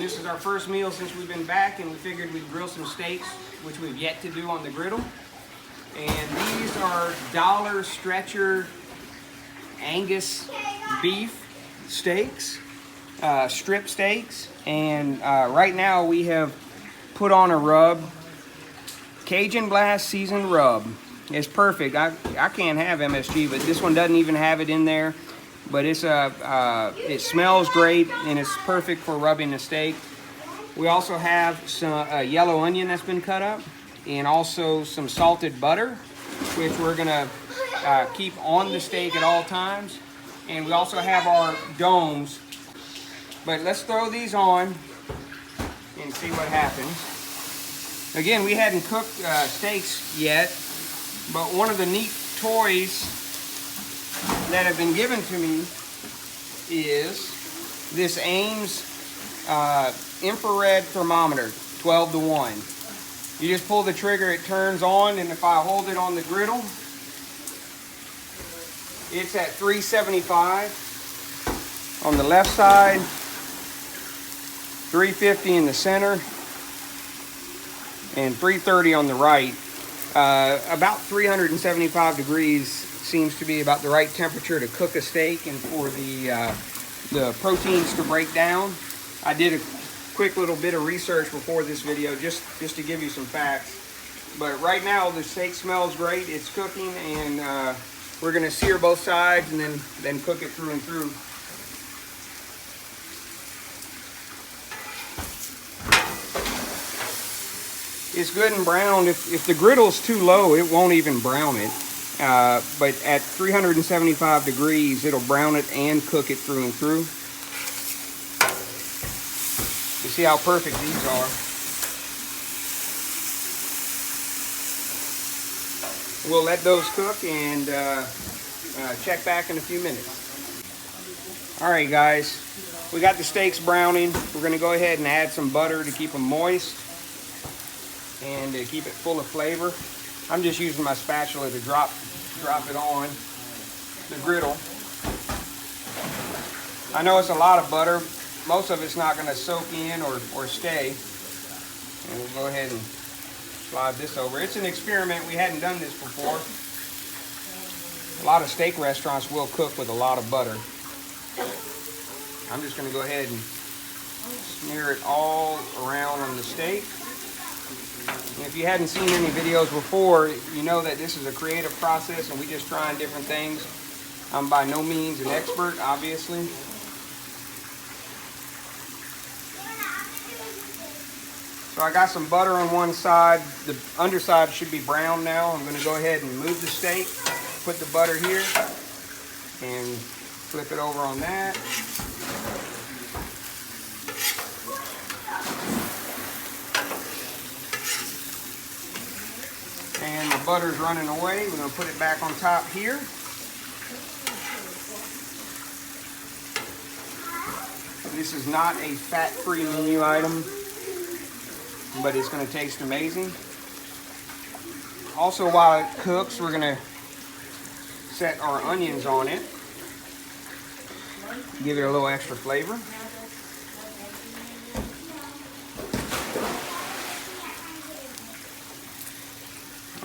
this is our first meal since we've been back, and we figured we'd grill some steaks, which we've yet to do on the griddle. And these are dollar stretcher Angus beef steaks, strip steaks. And right now we have put on a rub, Cajun Blast seasoned rub. It's perfect. I can't have MSG, but this one doesn't even have it in there. But it's it smells great, and it's perfect for rubbing the steak. We also have some yellow onion that's been cut up, and also some salted butter, which we're gonna keep on the steak at all times. And we also have our domes. But let's throw these on and see what happens. Again, we hadn't cooked steaks yet, but one of the neat toys that have been given to me is this Ames infrared thermometer, 12 to 1. You just pull the trigger, it turns on, and if I hold it on the griddle, it's at 375 on the left side, 350 in the center, and 330 on the right. About 375 degrees seems to be about the right temperature to cook a steak and for the proteins to break down. I did a quick little bit of research before this video just to give you some facts. But right now the steak smells great. It's cooking, and we're gonna sear both sides and then cook it through and through. It's good and browned. If the griddle's too low, it won't even brown it. But at 375 degrees, it'll brown it and cook it through and through. You see how perfect these are. We'll let those cook and check back in a few minutes. All right, guys, we got the steaks browning. We're gonna go ahead and add some butter to keep them moist and to keep it full of flavor. I'm just using my spatula to drop it on the griddle. I know it's a lot of butter. Most of it's not going to soak in or stay. And we'll go ahead and slide this over. It's an experiment. We hadn't done this before. A lot of steak restaurants will cook with a lot of butter. I'm just going to go ahead and smear it all around on the steak. And if you hadn't seen any videos before, you know that this is a creative process and we just trying different things. I'm by no means an expert, obviously. So I got some butter on one side. The underside should be brown now. I'm going to go ahead and move the steak, put the butter here, and flip it over on that. And the butter's running away. We're going to put it back on top here. This is not a fat-free menu item, but it's going to taste amazing. Also, while it cooks, we're going to set our onions on it. Give it a little extra flavor.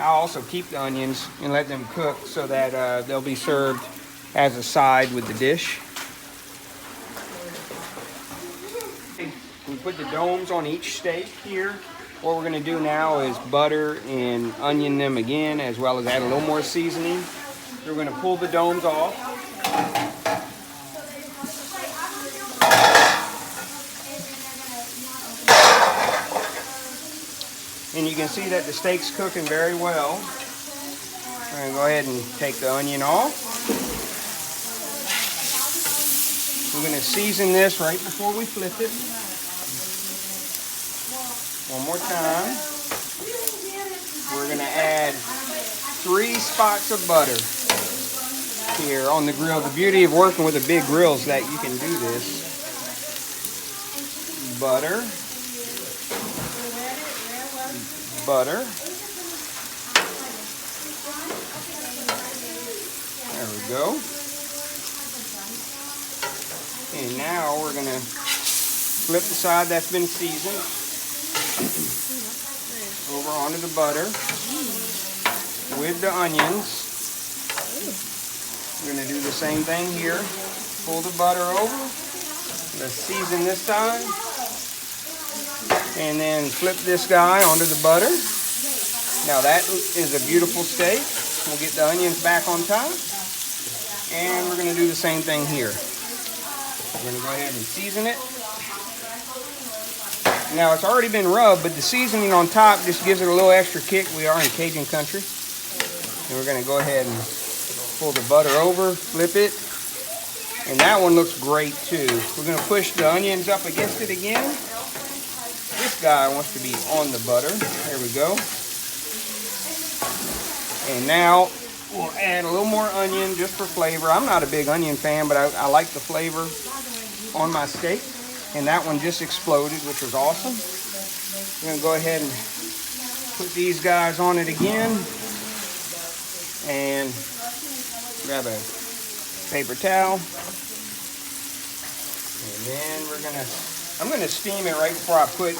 I'll also keep the onions and let them cook so that they'll be served as a side with the dish. We put the domes on each steak here. What we're going to do now is butter and onion them again, as well as add a little more seasoning. We're going to pull the domes off. And you can see that the steak's cooking very well. We're going to go ahead and take the onion off. We're going to season this right before we flip it. One more time. We're going to add 3 spots of butter here on the grill. The beauty of working with a big grill is that you can do this. Butter. Butter. There we go. And now we're going to flip the side that's been seasoned over onto the butter with the onions. We're going to do the same thing here. Pull the butter over. Let's season this side. And then flip this guy onto the butter. Now that is a beautiful steak. We'll get the onions back on top. And we're going to do the same thing here. We're going to go ahead and season it. Now it's already been rubbed, but the seasoning on top just gives it a little extra kick. We are in Cajun country. And we're going to go ahead and pull the butter over, flip it. And that one looks great too. We're going to push the onions up against it again. This guy wants to be on the butter. There we go. And now we'll add a little more onion just for flavor. I'm not a big onion fan, but I like the flavor on my steak. And that one just exploded, which was awesome. We're gonna go ahead and put these guys on it again. And grab a paper towel. And then I'm gonna steam it right before I put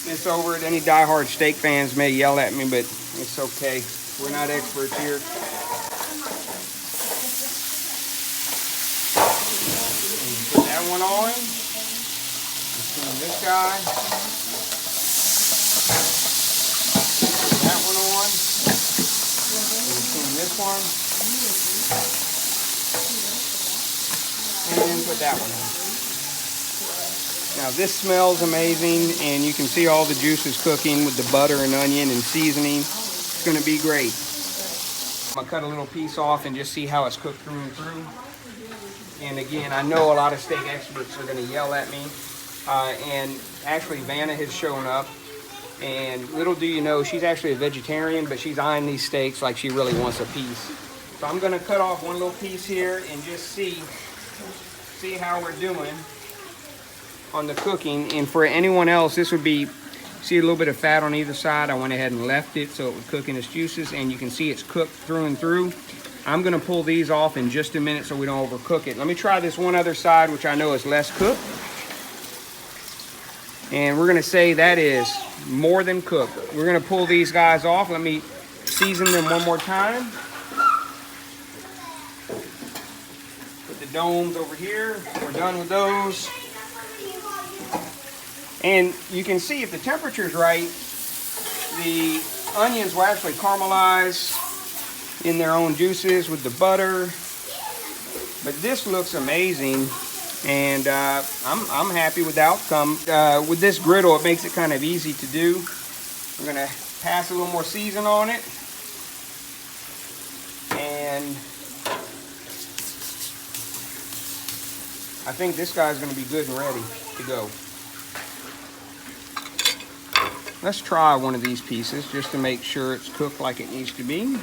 this over it. Any diehard steak fans may yell at me, but it's okay. We're not experts here. Put that one on. Steam this guy. Put that one on. Steam this one. And then put that one on. Now this smells amazing, and you can see all the juices cooking with the butter and onion and seasoning. It's going to be great. I'm going to cut a little piece off and just see how it's cooked through and through. And again, I know a lot of steak experts are going to yell at me. And actually, Vanna has shown up. And little do you know, she's actually a vegetarian, but she's eyeing these steaks like she really wants a piece. So I'm going to cut off one little piece here and just see how we're doing on the cooking. And for anyone else, this would be, see a little bit of fat on either side. I went ahead and left it so it would cook in its juices, and you can see it's cooked through and through. I'm gonna pull these off in just a minute so we don't overcook it. Let me try this one other side, which I know is less cooked. And we're gonna say that is more than cooked. We're gonna pull these guys off. Let me season them one more time. Put the domes over here. We're done with those. And you can see if the temperature's right, the onions will actually caramelize in their own juices with the butter. But this looks amazing, and I'm happy with the outcome. With this griddle, it makes it kind of easy to do. I'm gonna pass a little more season on it. And I think this guy's gonna be good and ready to go. Let's try one of these pieces just to make sure it's cooked like it needs to be.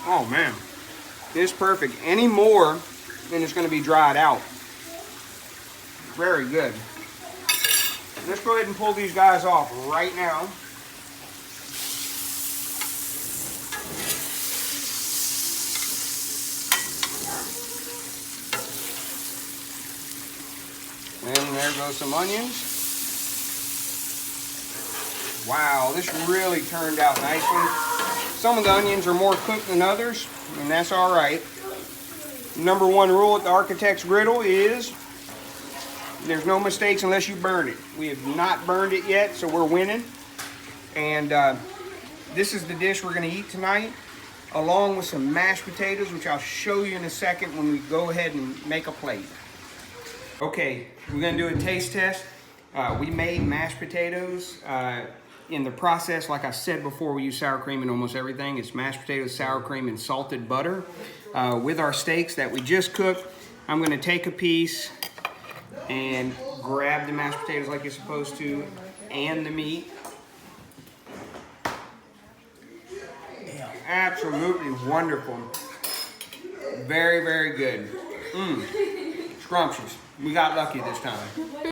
Oh man, it's perfect. Any more and it's going to be dried out. Very good. Let's go ahead and pull these guys off right now. And there goes some onions. Wow, this really turned out nicely. Some of the onions are more cooked than others, and that's all right. Number one rule at the Architect's Griddle is there's no mistakes unless you burn it. We have not burned it yet, so we're winning. And this is the dish we're going to eat tonight, along with some mashed potatoes, which I'll show you in a second when we go ahead and make a plate. Okay, we're going to do a taste test. We made mashed potatoes. In the process, like I said before, we use sour cream in almost everything. It's mashed potatoes, sour cream, and salted butter. With our steaks that we just cooked, I'm going to take a piece and grab the mashed potatoes like you're supposed to, and the meat. Absolutely wonderful. Very, very good. Scrumptious. We got lucky this time.